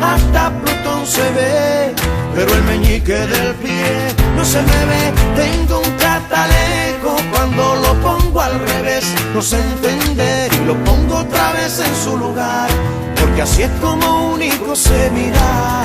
hasta Plutón se ve, pero el meñique del pie no se me ve. Tengo un catalejo, cuando lo pongo al revés no sé entender y lo pongo otra vez en su lugar, porque así es como único se mira.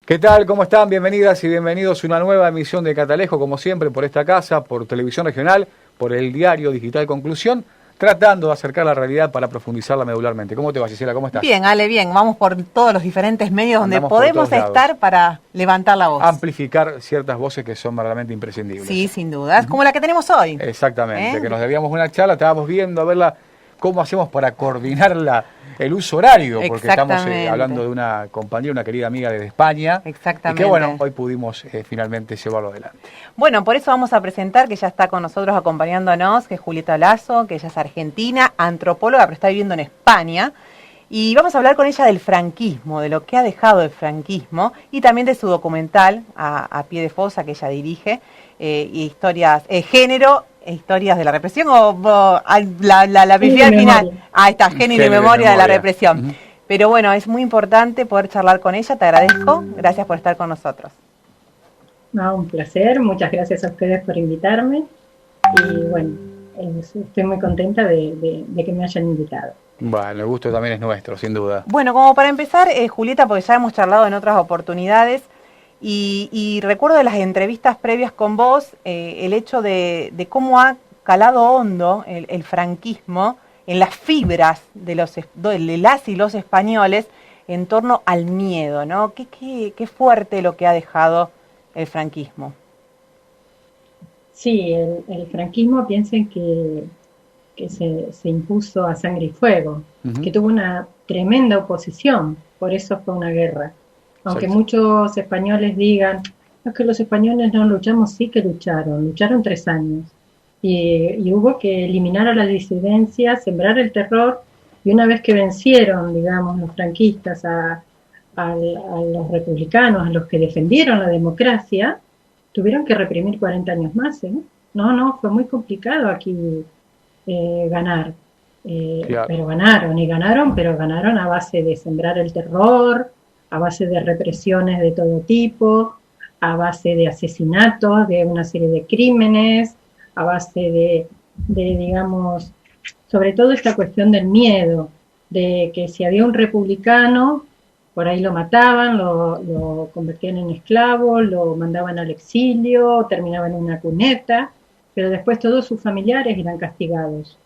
¿Qué tal? ¿Cómo están? Bienvenidas y bienvenidos a una nueva emisión de Catalejo, como siempre, por esta casa, por Televisión Regional, por el diario digital Conclusión, tratando de acercar la realidad para profundizarla medularmente. ¿Cómo te va, Gisela? ¿Cómo estás? Bien, Ale, bien. Vamos por todos los diferentes medios donde podemos estar para levantar la voz. Amplificar ciertas voces que son verdaderamente imprescindibles. Sí, sin duda. Como la que tenemos hoy. Exactamente, que nos debíamos una charla, estábamos viendo a verla cómo hacemos para coordinar el uso horario, porque estamos hablando de una compañera, una querida amiga desde España. Exactamente. Y que bueno, hoy pudimos finalmente llevarlo adelante. Bueno, por eso vamos a presentar que ya está con nosotros acompañándonos, que es Julieta Lazo, que ella es argentina, antropóloga, pero está viviendo en España. Y vamos a hablar con ella del franquismo, de lo que ha dejado el franquismo y también de su documental a pie de fosa que ella dirige, historias, género, historias de la represión o la pifié al final. Ahí está, género y memoria de la represión. Uh-huh. Pero bueno, es muy importante poder charlar con ella, te agradezco, gracias por estar con nosotros. No, un placer, muchas gracias a ustedes por invitarme y bueno, estoy muy contenta de que me hayan invitado. Bueno, el gusto también es nuestro, sin duda. Bueno, como para empezar, Julieta, porque ya hemos charlado en otras oportunidades y recuerdo de las entrevistas previas con vos el hecho de cómo ha calado hondo el franquismo en las fibras de las y los españoles en torno al miedo, ¿no? Qué fuerte lo que ha dejado el franquismo. Sí, el franquismo, piensen que se impuso a sangre y fuego, uh-huh, que tuvo una tremenda oposición, por eso fue una guerra. Aunque muchos españoles digan, es que los españoles no luchamos, sí que lucharon 3 años. Y hubo que eliminar a la disidencia, sembrar el terror, y una vez que vencieron, digamos, los franquistas a los republicanos, a los que defendieron la democracia, tuvieron que reprimir 40 años más, ¿eh? No, fue muy complicado aquí ganar. Claro. Pero ganaron a base de sembrar el terror, a base de represiones de todo tipo, a base de asesinatos, de una serie de crímenes, a base de digamos, sobre todo esta cuestión del miedo, de que si había un republicano, por ahí lo mataban, lo convertían en esclavo, lo mandaban al exilio, terminaba en una cuneta, pero después todos sus familiares eran castigados.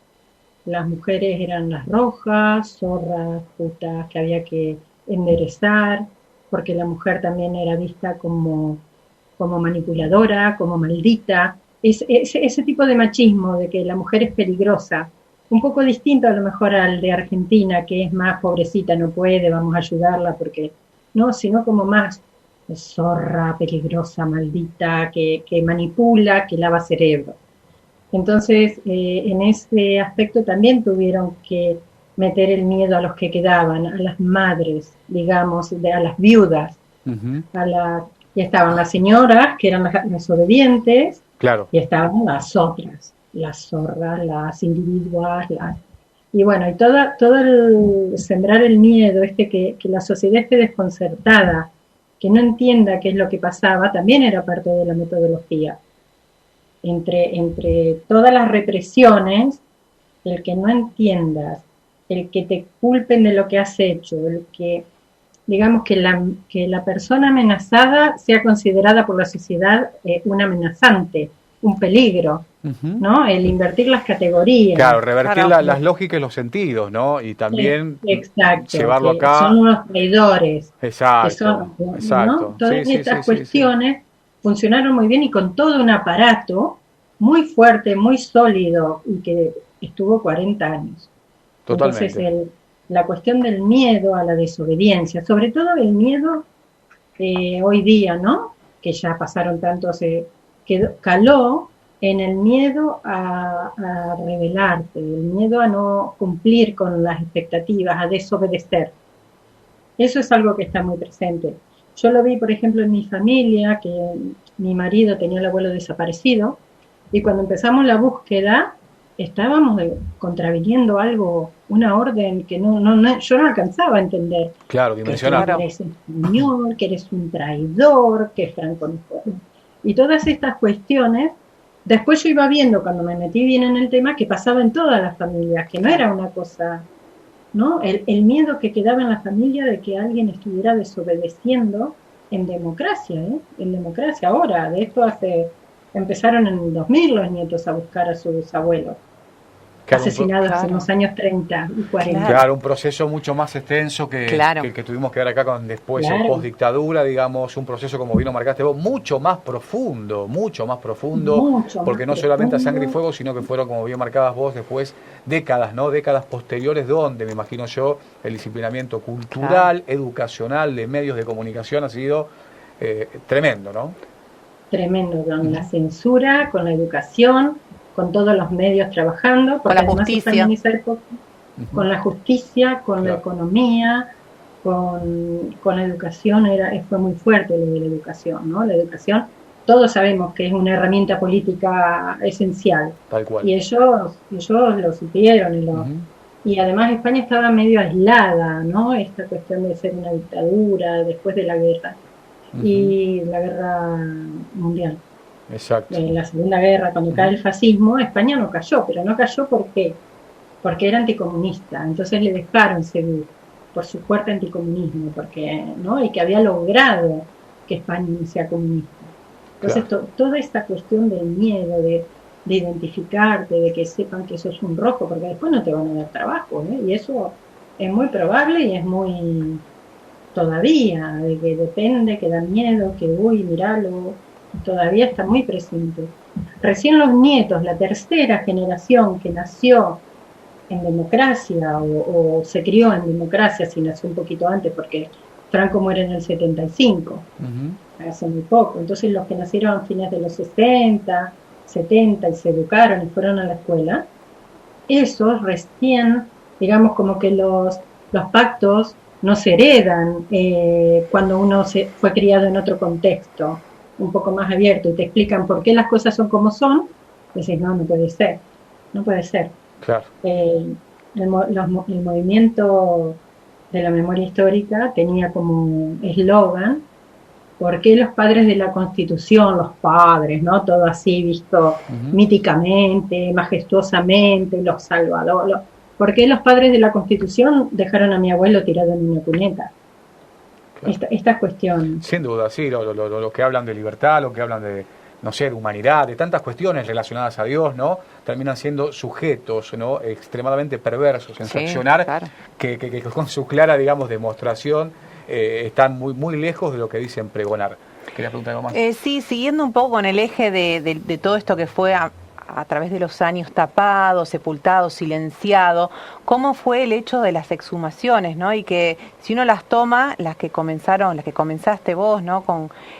Las mujeres eran las rojas, zorras, putas, que había que enderezar, porque la mujer también era vista como manipuladora, como maldita. Ese tipo de machismo, de que la mujer es peligrosa, un poco distinto a lo mejor al de Argentina, que es más pobrecita, no puede, vamos a ayudarla, porque no, sino como más zorra, peligrosa, maldita, que manipula, que lava cerebro. Entonces, en ese aspecto también tuvieron que meter el miedo a los que quedaban, a las madres, digamos, a las viudas. Uh-huh. Y estaban las señoras, que eran las obedientes, claro, y estaban las otras, las zorras, las individuas, y bueno, y todo el sembrar el miedo, que la sociedad esté desconcertada, que no entienda qué es lo que pasaba, también era parte de la metodología. Entre todas las represiones, el que no entiendas, el que te culpen de lo que has hecho, el que, digamos, que la persona amenazada sea considerada por la sociedad un amenazante, un peligro, uh-huh, ¿no? El invertir las categorías. Claro, revertir las lógicas y los sentidos, ¿no? Y también llevarlo a cabo. Son unos traidores. Exacto. ¿no? Todas estas cuestiones funcionaron muy bien y con todo un aparato muy fuerte, muy sólido y que estuvo 40 años. Totalmente. Entonces, la cuestión del miedo a la desobediencia, sobre todo el miedo hoy día, ¿no? Que ya pasaron tanto, caló en el miedo a rebelarte, el miedo a no cumplir con las expectativas, a desobedecer. Eso es algo que está muy presente. Yo lo vi, por ejemplo, en mi familia, que mi marido tenía el abuelo desaparecido, y cuando empezamos la búsqueda, estábamos contraviniendo algo, una orden que yo no alcanzaba a entender. Claro, dimensionar. Claro. Que eres un señor, que eres un traidor, que Franco no fue. Y todas estas cuestiones, después yo iba viendo, cuando me metí bien en el tema, que pasaba en todas las familias, que no era una cosa, ¿no? El miedo que quedaba en la familia de que alguien estuviera desobedeciendo en democracia, ¿eh? En democracia. Ahora, de esto empezaron en el 2000 los nietos a buscar a sus abuelos. Claro, asesinados en los años 30 y 40. Claro, un proceso mucho más extenso que el que tuvimos que ver acá con después el post-dictadura, digamos, un proceso, como bien lo marcaste vos, mucho más profundo, porque no solamente a sangre y fuego, sino que fueron, como bien marcabas vos, después décadas, ¿no? Décadas posteriores donde, me imagino yo, el disciplinamiento cultural, educacional, de medios de comunicación ha sido tremendo, ¿no? Tremendo, con la censura, con la educación, con todos los medios trabajando, con la justicia, con la justicia, con la economía, con la educación, fue muy fuerte lo de la educación, ¿no? La educación, todos sabemos que es una herramienta política esencial. Tal cual. Y ellos lo supieron. Y además España estaba medio aislada, ¿no? Esta cuestión de ser una dictadura después de la guerra. Y la guerra mundial. Exacto. En la Segunda Guerra, cuando cae el fascismo, España no cayó, pero no cayó ¿por qué? Porque era anticomunista, entonces le dejaron seguir por su fuerte anticomunismo, porque, ¿no? Y que había logrado que España no sea comunista. Entonces toda esta cuestión del miedo, de identificarte, de que sepan que sos un rojo, porque después no te van a dar trabajo, ¿eh? Y eso es muy probable y es muy todavía, de que depende, que da miedo, que uy, míralo, todavía está muy presente. Recién los nietos, la tercera generación que nació en democracia o se crió en democracia, si nació un poquito antes, porque Franco muere en el 75, hace muy poco. Entonces los que nacieron a fines de los 60, 70 y se educaron y fueron a la escuela, esos recién, digamos, como que los pactos no se heredan cuando uno fue criado en otro contexto un poco más abierto y te explican por qué las cosas son como son, decís, no puede ser. Claro. El movimiento de la memoria histórica tenía como eslogan, ¿por qué los padres de la Constitución, los padres, ¿no? Todo así visto míticamente, majestuosamente, los salvadores, ¿por qué los padres de la Constitución dejaron a mi abuelo tirado en una cuneta? Esta cuestión. Sin duda, sí, lo que hablan de libertad, lo que hablan de, no sé, de humanidad, de tantas cuestiones relacionadas a Dios, ¿no? Terminan siendo sujetos, ¿no? Extremadamente perversos en su accionar, que con su clara, digamos, demostración están muy lejos de lo que dicen pregonar. ¿Querías preguntar algo más? Sí, siguiendo un poco con el eje de todo esto que fue a través de los años tapado, sepultado, silenciado, cómo fue el hecho de las exhumaciones, ¿no? Y que si uno las toma, las que comenzaste vos, ¿no?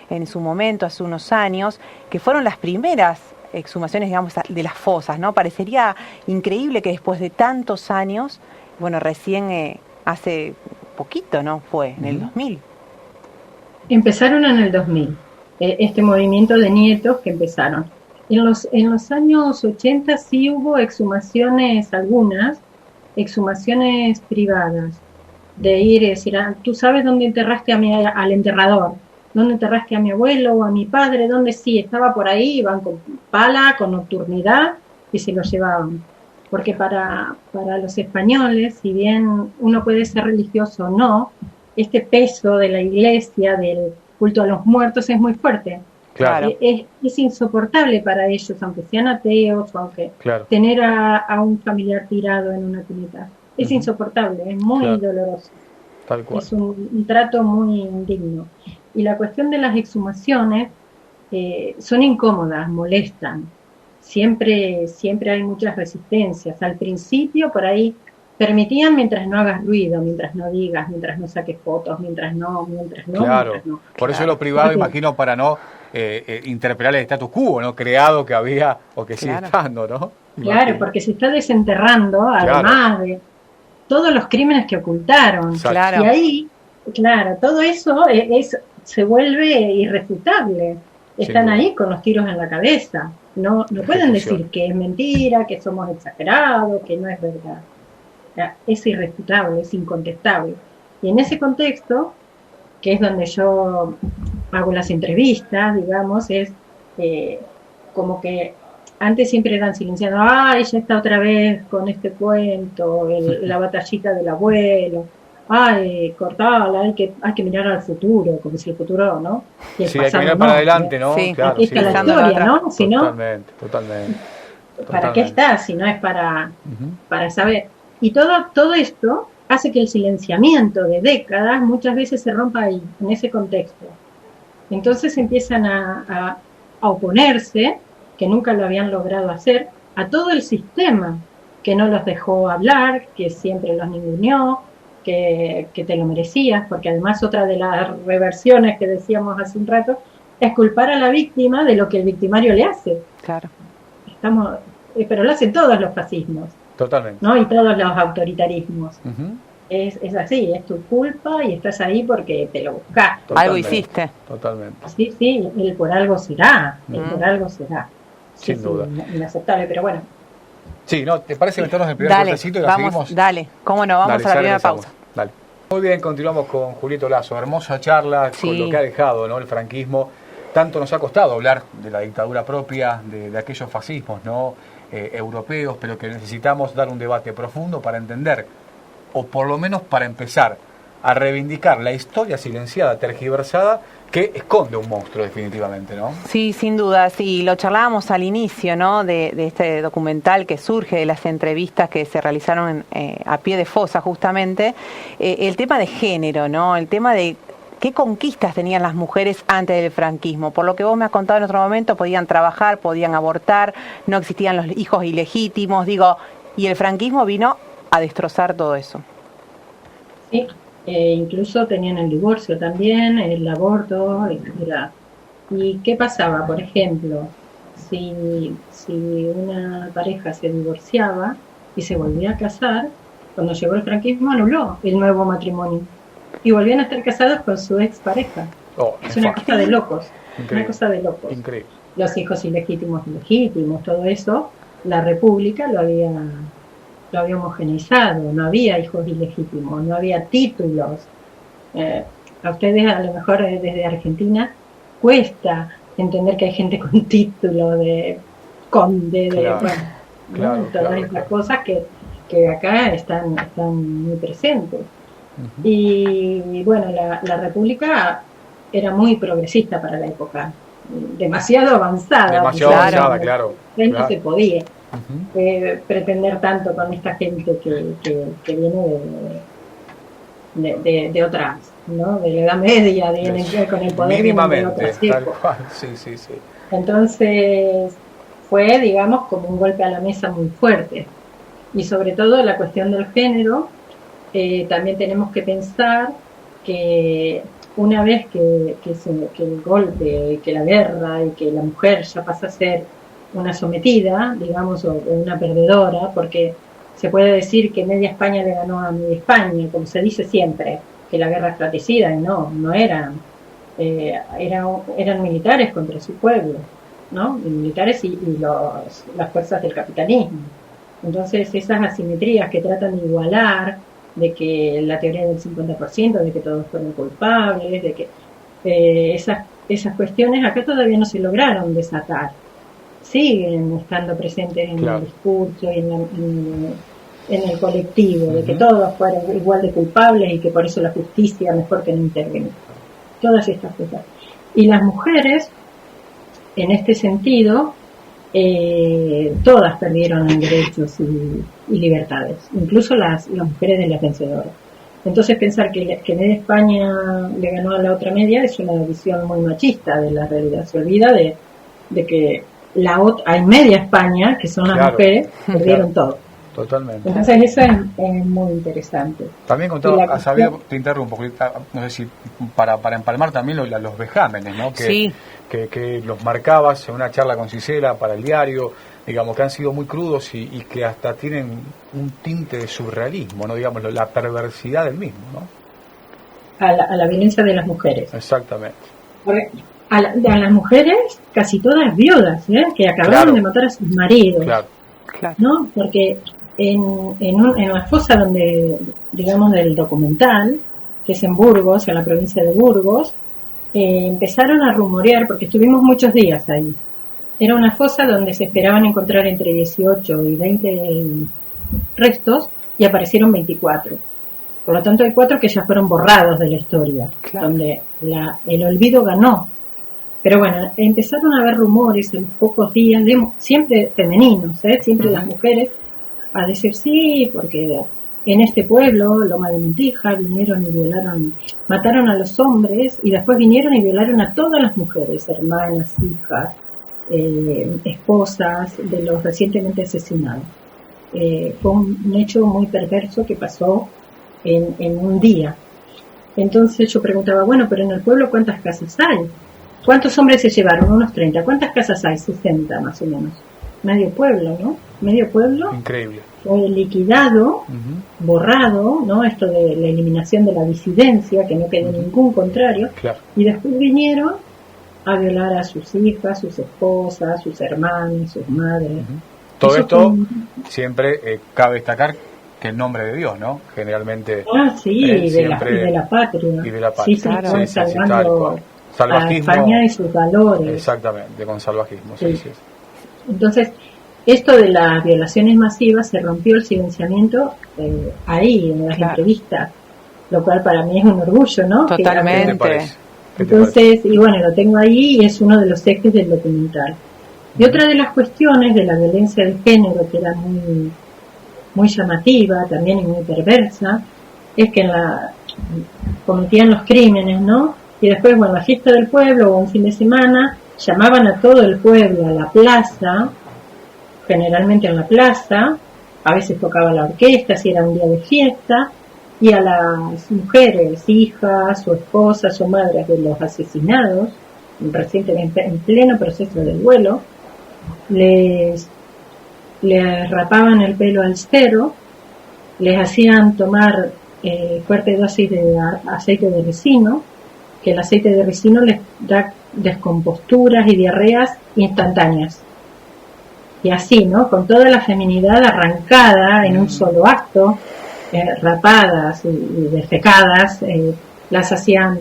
En su momento, hace unos años, que fueron las primeras exhumaciones, digamos, de las fosas, ¿no? Parecería increíble que después de tantos años, bueno, recién hace poquito, ¿no? Fue en el 2000. Empezaron en el 2000, este movimiento de nietos que empezaron. En los años 80 sí hubo exhumaciones, algunas exhumaciones privadas, de ir y decir, tú sabes dónde enterraste al enterrador, dónde enterraste a mi abuelo o a mi padre, dónde sí, estaba por ahí, iban con pala, con nocturnidad y se lo llevaban. Porque para los españoles, si bien uno puede ser religioso o no, este peso de la iglesia, del culto a los muertos es muy fuerte. Claro. Es insoportable para ellos, aunque sean ateos o aunque tener a un familiar tirado en una cuneta. Es insoportable, es muy doloroso. Tal cual. Es un trato muy indigno. Y la cuestión de las exhumaciones son incómodas, molestan. Siempre hay muchas resistencias. Al principio, por ahí, permitían mientras no hagas ruido, mientras no digas, mientras no saques fotos, mientras no. Claro, por eso lo privado, imagino, para no interpelar el status quo, ¿no? Creado que había o que sigue estando, ¿no? Claro, porque se está desenterrando, además de todos los crímenes que ocultaron. Claro. Y ahí, todo eso se vuelve irrefutable. están ahí con los tiros en la cabeza. No pueden decir que es mentira, que somos exagerados, que no es verdad. O sea, es irrefutable, es incontestable. Y en ese contexto, que es donde yo hago las entrevistas, digamos, es como que antes siempre eran silenciando, ¡ay, ya está otra vez con este cuento, la batallita del abuelo! ¡Ay, cortala! Hay que mirar al futuro, como si el futuro, ¿no? Y el sí, hay que mirar para adelante, ¿no? Sí, claro, aquí está la historia, ¿no? Si no, totalmente. ¿para qué está? Si no es para saber. Y todo esto hace que el silenciamiento de décadas muchas veces se rompa ahí, en ese contexto. Entonces empiezan a oponerse, que nunca lo habían logrado hacer, a todo el sistema que no los dejó hablar, que siempre los ninguneó, que te lo merecías, porque además otra de las reversiones que decíamos hace un rato es culpar a la víctima de lo que el victimario le hace. Claro. Pero lo hacen todos los fascismos. Totalmente. ¿No? Y todos los autoritarismos. Es así, es tu culpa y estás ahí porque te lo buscaste. Algo hiciste. Totalmente. Sí, el por algo será. Por algo será. Sin duda. Inaceptable, pero bueno. Sí, ¿no? ¿Te parece meternos en el primer cortecito y la seguimos? Dale, cómo no, vamos a la primera pausa. Dale. Muy bien, continuamos con Julieta Lasso. Hermosa charla con lo que ha dejado, ¿no? El franquismo. Tanto nos ha costado hablar de la dictadura propia, de aquellos fascismos, ¿no? Europeos, pero que necesitamos dar un debate profundo para entender, o por lo menos para empezar a reivindicar la historia silenciada, tergiversada, que esconde un monstruo definitivamente, ¿no? Sí, sin duda, sí, lo charlábamos al inicio, ¿no? De este documental que surge de las entrevistas que se realizaron a pie de fosa justamente, el tema de género, ¿no? El tema de qué conquistas tenían las mujeres antes del franquismo. Por lo que vos me has contado en otro momento, podían trabajar, podían abortar, no existían los hijos ilegítimos, y el franquismo vino a destrozar todo eso. Sí. Incluso tenían el divorcio también, el aborto, etc. ¿Y qué pasaba? Por ejemplo, si una pareja se divorciaba y se volvía a casar, cuando llegó el franquismo anuló el nuevo matrimonio y volvían a estar casados con su expareja. Es una cosa de locos. Increíble. Una cosa de locos. Increíble. Los hijos ilegítimos, todo eso, la República lo había homogeneizado, no había hijos ilegítimos, no había títulos. A ustedes a lo mejor desde Argentina cuesta entender que hay gente con título de conde, todas estas cosas que acá están muy presentes. Y bueno, la República era muy progresista para la época, demasiado avanzada. Claro. No se podía pretender tanto con esta gente que viene de otras, ¿no? De la Edad Media, con el poder mínimamente, de otras épocas. tal cual. Sí. Entonces fue, digamos, como un golpe a la mesa muy fuerte. Y sobre todo la cuestión del género, también tenemos que pensar que una vez que el golpe, que la guerra y que la mujer ya pasa a ser una sometida, digamos, o una perdedora, porque se puede decir que media España le ganó a media España, como se dice siempre, que la guerra es fratricida, y no eran. Eran militares contra su pueblo, ¿no? Y militares y las fuerzas del capitalismo. Entonces, esas asimetrías que tratan de igualar, de que la teoría del 50%, de que todos fueron culpables, de que esas cuestiones acá todavía no se lograron desatar. Siguen estando presentes en el discurso y en el colectivo, de que todos fueron igual de culpables y que por eso la justicia mejor que no intervenir. Todas estas cosas. Y las mujeres, en este sentido, todas perdieron derechos y libertades, incluso las mujeres de las vencedoras. Entonces pensar que media España le ganó a la otra media es una visión muy machista de la realidad. Se olvida de que hay media España, que son las mujeres, perdieron todo. Totalmente. Entonces eso es muy interesante. También contaba, sabido, te interrumpo, no sé si para empalmar también los vejámenes, ¿no? Que los marcabas en una charla con Cisela para el diario, digamos, que han sido muy crudos y que hasta tienen un tinte de surrealismo, ¿no? Digamos, la perversidad del mismo, ¿no? A la violencia de las mujeres. Exactamente. a las mujeres, casi todas viudas, que acabaron de matar a sus maridos, ¿no? Porque en la fosa donde, digamos, del documental, que es en Burgos, en la provincia de Burgos, empezaron a rumorear, porque estuvimos muchos días ahí. Era una fosa donde se esperaban encontrar entre 18 y 20 restos y aparecieron 24. Por lo tanto, hay 4 que ya fueron borrados de la historia, donde el olvido ganó. Pero bueno, empezaron a haber rumores en los pocos días, siempre femeninos, siempre las mujeres, a decir sí, porque en este pueblo, Loma de Montija, vinieron y violaron, mataron a los hombres y después vinieron y violaron a todas las mujeres, hermanas, hijas, esposas de los recientemente asesinados. Fue un hecho muy perverso que pasó en un día. Entonces yo preguntaba, bueno, pero en el pueblo ¿cuántas casas hay? ¿Cuántos hombres se llevaron? Unos 30. ¿Cuántas casas hay? 60 más o menos. Medio pueblo, ¿no? Medio pueblo. Increíble. Fue liquidado, borrado, ¿no? Esto de la eliminación de la disidencia, que no quedó ningún contrario. Y después vinieron a violar a sus hijas, sus esposas, sus hermanos, sus madres. Todo esto siempre cabe destacar que en nombre de Dios, ¿no? Generalmente. Y de la patria. Y de la patria. Sí, salvando a España y sus valores. Exactamente, con salvajismo. Sí. Entonces, esto de las violaciones masivas se rompió el silenciamiento ahí, en las entrevistas, lo cual para mí es un orgullo, ¿no? Totalmente. Entonces, y bueno, lo tengo ahí y es uno de los ejes del documental. Y otra de las cuestiones de la violencia de género, que era muy, muy llamativa también y muy perversa, es que cometían los crímenes, ¿no? Y después, bueno, la fiesta del pueblo o un fin de semana, llamaban a todo el pueblo a la plaza, generalmente en la plaza, a veces tocaba la orquesta si era un día de fiesta, y a las mujeres, hijas o esposas o madres de los asesinados, recientemente en pleno proceso del duelo, les rapaban el pelo al cero, les hacían tomar fuerte dosis de aceite de ricino, que el aceite de ricino les da descomposturas y diarreas instantáneas. Y así, ¿no? Con toda la feminidad arrancada en un solo acto, rapadas y defecadas, las hacían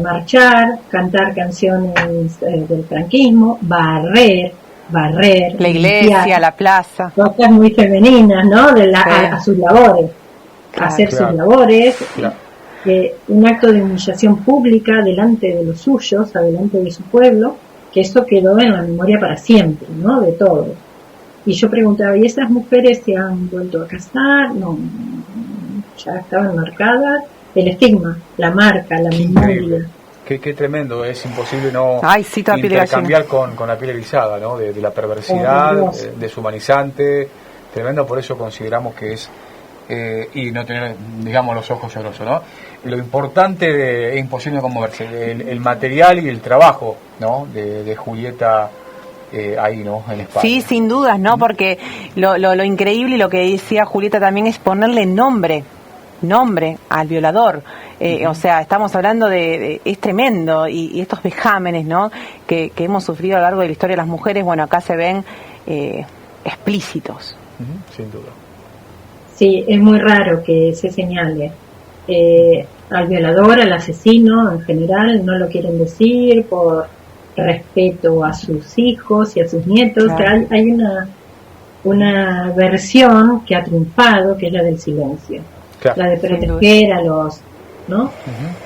marchar, cantar canciones del franquismo, barrer, la iglesia, limpiar, la plaza. Cosas muy femeninas, ¿no? A sus labores, hacer sus labores. Un acto de humillación pública delante de los suyos, delante de su pueblo, que eso quedó en la memoria para siempre, ¿no? De todos. Y yo preguntaba, ¿y esas mujeres se han vuelto a casar? No, ya estaban marcadas. El estigma, la marca, la memoria. Qué tremendo, es imposible no intercambiar con la piel erizada, ¿no? De la perversidad, deshumanizante, tremendo, por eso consideramos que es, y no tener, digamos, los ojos llorosos, ¿no? Lo importante es imposible no conmoverse, el material y el trabajo, ¿no? De Julieta ahí, ¿no? En España. Sí, sin dudas, ¿no? Porque lo increíble y lo que decía Julieta también es ponerle nombre al violador. O sea, estamos hablando es tremendo y estos vejámenes, ¿no? Que hemos sufrido a lo largo de la historia de las mujeres, bueno, acá se ven explícitos. Sin duda. Sí, es muy raro que se señale al violador, al asesino en general, no lo quieren decir por respeto a sus hijos y a sus nietos. Claro. Hay una versión que ha triunfado, que es la del silencio. Claro. La de proteger a los, ¿no?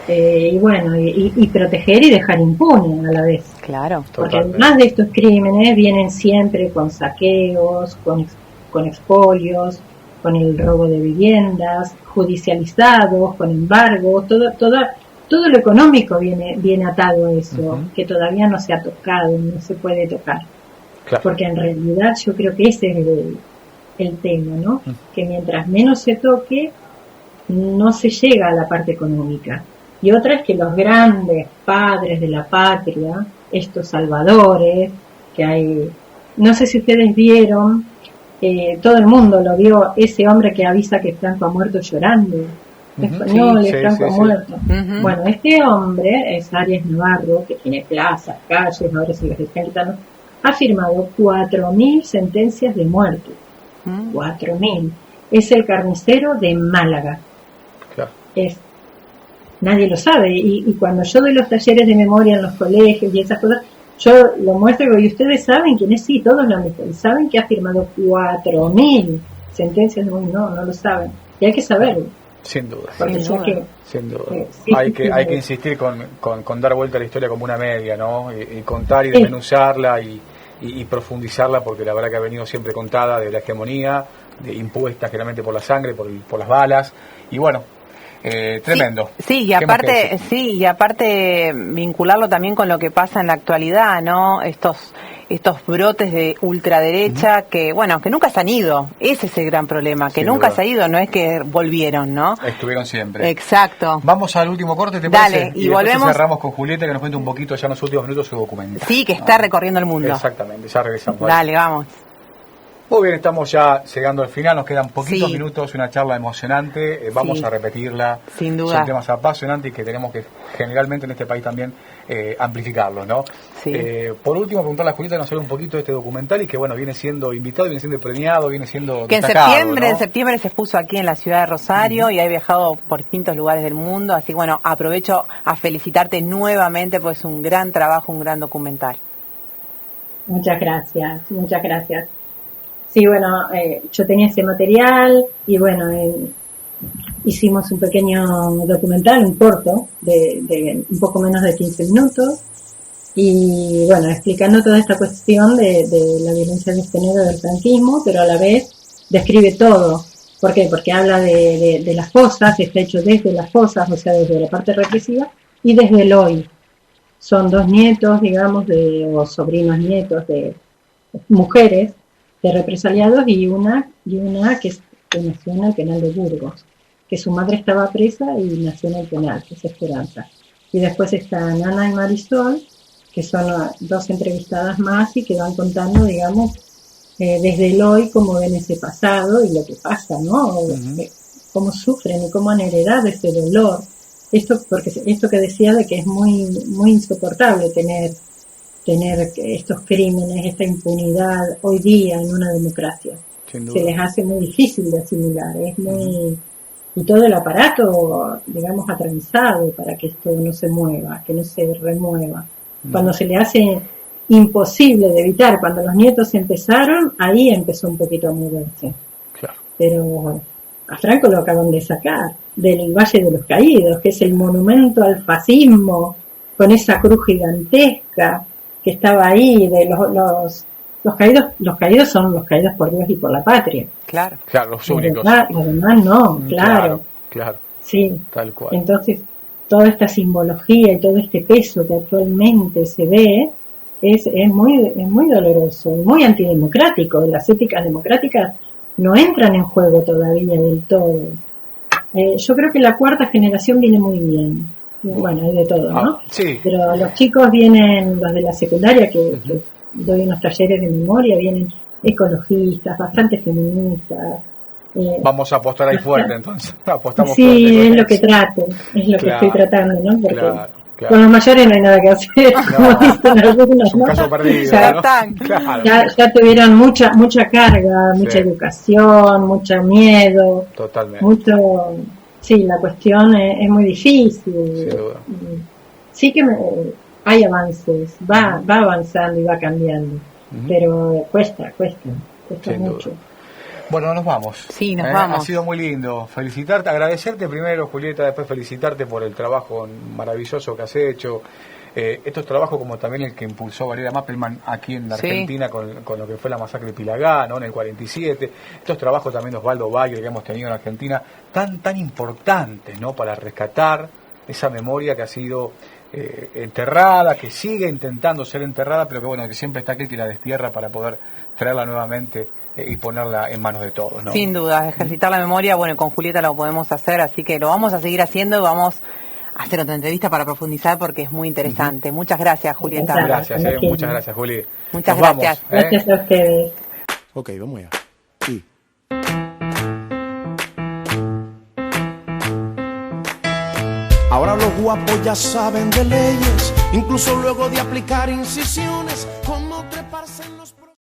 Y bueno, y proteger y dejar impune a la vez. Claro. Porque además de estos crímenes vienen siempre con saqueos, con expolios, con el robo de viviendas, judicializados, con embargos, todo lo económico viene atado a eso, que todavía no se ha tocado, no se puede tocar. Claro. Porque en realidad yo creo que ese es el tema, ¿no? Que mientras menos se toque, no se llega a la parte económica. Y otra es que los grandes padres de la patria, estos salvadores, que hay, no sé si ustedes vieron, todo el mundo lo vio, ese hombre que avisa que Franco ha muerto llorando, españoles, sí, Franco sí. muerto. Bueno, este hombre es Arias Navarro, que tiene plazas, calles, ahora se las están quitando, ha firmado 4.000 sentencias de muerte. 4.000. Es el carnicero de Málaga. Claro. Nadie lo sabe. Y cuando yo doy los talleres de memoria en los colegios y esas cosas, yo lo muestro y digo, ¿y ustedes saben quién es? Sí, todos lo han visto. ¿Y saben que ha firmado 4.000 sentencias? No, no lo saben. Y hay que saberlo. Sin duda. Sin duda. Sí, hay que insistir con dar vuelta a la historia como una media, ¿no? Y contar y desmenuzarla y profundizarla, porque la verdad que ha venido siempre contada de la hegemonía, impuesta generalmente por la sangre, por las balas, y bueno, tremendo. Sí, y aparte vincularlo también con lo que pasa en la actualidad, ¿no? Estos brotes de ultraderecha que nunca se han ido. Ese es el gran problema, que nunca se ha ido, no es que volvieron, ¿no? Estuvieron siempre. Exacto. Vamos al último corte, ¿te Dale, parece? y volvemos. Cerramos con Julieta, que nos cuenta un poquito ya en los últimos minutos su documental. Sí, que está recorriendo el mundo. Exactamente, ya regresamos. Dale, vamos. Muy bien, estamos ya llegando al final, nos quedan poquitos minutos, una charla emocionante, vamos a repetirla. Sin duda. Son temas apasionantes y que tenemos que generalmente en este país también amplificarlos, ¿no? Sí. Por último, preguntarle a Julieta que nos hable un poquito de este documental y que viene siendo invitado, viene siendo premiado, viene siendo que destacado, en septiembre se expuso aquí en la ciudad de Rosario y ha viajado por distintos lugares del mundo, así que aprovecho a felicitarte nuevamente, pues es un gran trabajo, un gran documental. Muchas gracias. Sí, yo tenía ese material y hicimos un pequeño documental, un corto, de un poco menos de 15 minutos y explicando toda esta cuestión de la violencia de género del franquismo, pero a la vez describe todo. ¿Por qué? Porque habla de las fosas, está hecho desde las fosas, o sea, desde la parte represiva y desde el hoy. Son 2 nietos, digamos, o sobrinos nietos de mujeres de represaliados y una que nació en el penal de Burgos, que su madre estaba presa y nació en el penal, que es Esperanza. Y después están Ana y Marisol, que son 2 entrevistadas más y que van contando, digamos, desde el hoy cómo ven ese pasado y lo que pasa, ¿no? Cómo sufren y cómo han heredado ese dolor. Porque esto que decía de que es muy, muy insoportable tener estos crímenes, esta impunidad hoy día en una democracia. Se les hace muy difícil de asimilar, y todo el aparato, digamos, atravesado para que esto no se mueva, que no se remueva. Cuando se le hace imposible de evitar, cuando los nietos empezaron, ahí empezó un poquito a moverse. Claro. Pero a Franco lo acaban de sacar del Valle de los Caídos, que es el monumento al fascismo, con esa cruz gigantesca que estaba ahí, de los caídos son los caídos por Dios y por la patria. Claro, los únicos. Los demás no, claro. Sí, tal cual. Entonces, toda esta simbología y todo este peso que actualmente se ve es muy doloroso y muy antidemocrático. Las éticas democráticas no entran en juego todavía del todo. Yo creo que la 4ª generación viene muy bien. Hay de todo, ¿no? Sí. Pero los chicos vienen, los de la secundaria, que doy unos talleres de memoria, vienen ecologistas, bastante feministas. Vamos a apostar ahí fuerte, entonces. Apostamos sí, fuerte es lo que trato, es lo que estoy tratando, ¿no? Porque claro. Con los mayores no hay nada que hacer, como dicen algunos, es un caso perdido, ya tuvieron mucha carga, mucha educación, mucho miedo, totalmente. Sí, la cuestión es muy difícil. Sin duda. Sí que hay avances, va avanzando y va cambiando, pero cuesta mucho. Duda. Bueno, nos vamos. Sí, nos vamos. Ha sido muy lindo. Felicitarte, agradecerte primero, Julieta, después felicitarte por el trabajo maravilloso que has hecho. Estos trabajos, como también el que impulsó Valeria Mappelman aquí en la Argentina con lo que fue la masacre de Pilagá, ¿no? En el 47. Estos trabajos también de Osvaldo Bayer que hemos tenido en Argentina, tan importantes, ¿no? Para rescatar esa memoria que ha sido enterrada, que sigue intentando ser enterrada, pero que siempre está aquel que la destierra para poder traerla nuevamente y ponerla en manos de todos, ¿no? Sin duda, ejercitar la memoria, con Julieta lo podemos hacer, así que lo vamos a seguir haciendo y vamos a hacer otra entrevista para profundizar porque es muy interesante. Muchas gracias, Julieta. Muchas gracias, Juli. Muchas gracias. Gracias a ustedes. Ok, vamos allá. Sí. guapos ya saben de leyes, incluso luego de aplicar incisiones como